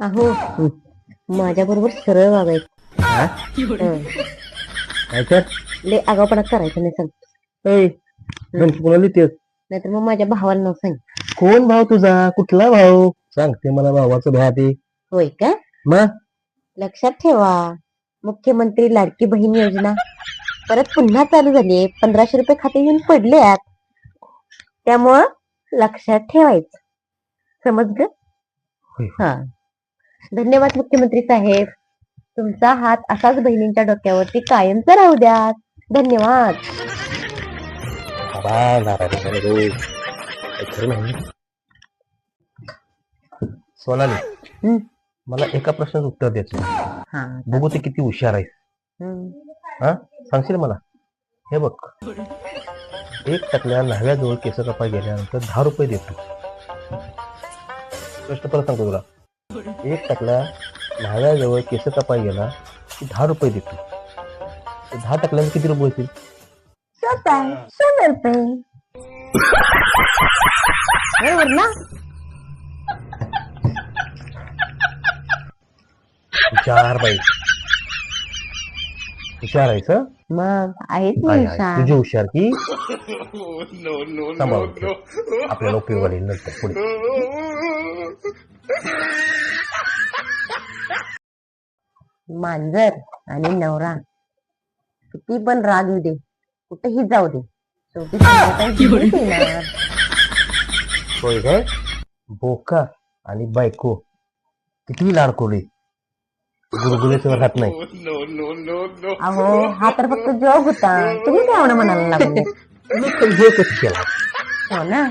अहो माझ्या बरोबर सरळ वागायचं. हा? हं. काय तर लय आगाऊपणा करायचं नाही सांग. ऐ, गणपती कोणाला लिहितेस? नाहीतर मग माझ्या भावाला नाव सांग. कोण भाऊ तुझा? कुठला भाऊ? सांगते मला भावाचं भ्या ते. होय का? मग लक्षात ठेवा, मुख्यमंत्री लाडकी बहीण योजना परत पुन्हा चालू झाली. 1500 रुपये खाते येऊन पडल्यात. त्यामुळं लक्षात ठेवायचं. समजलं? होय. हा. धन्यवाद मुख्यमंत्री साहेब. तुमचा हात असाच बहिणींच्या डोक्यावरती कायमचा राहू द्या. धन्यवाद. बाबा, नारायण झाले रे. काय खरं नाही. सोनाली, हं. मला एका प्रश्नाचं उत्तर द्यायचं. हा. बघू ते किती हुशार आहे. हं. हा, सांगशील मला? हे बघ, एक टकल्या न्हाव्याजवळ केस कापाय गेल्यानंतर 10 रुपये देतो. प्रश्न परत सांगतो तुला. एक टकल्या न्हाव्याजवळ केस कापाय गेला की 10 रुपये देतो. 10 टकल्याचे किती रुपये होतील? 100 रुपये. बरोबर ना? हुशार बाई, हुशार आहेस हं? मग आहेच मी आहे, हुशार. तुझी हुशार की सांभाळून ठेव. आपल्याला उपयोगाला येईल नंतर पुढे. मांजर आणि नवरा किती पण राग येऊ दे, कुठेही जाऊ दे, शेवटी संध्याकाळी घरीच येणार. होय काय? बोका आणि बायको किती लाडकोली, गुरगुल्याशिवाय राहत नाही. अहो हा तर फक्त जॉब होता, तुम्ही काय एवढं म्हणायला लागले? मी पण जोकच केला. हो ना.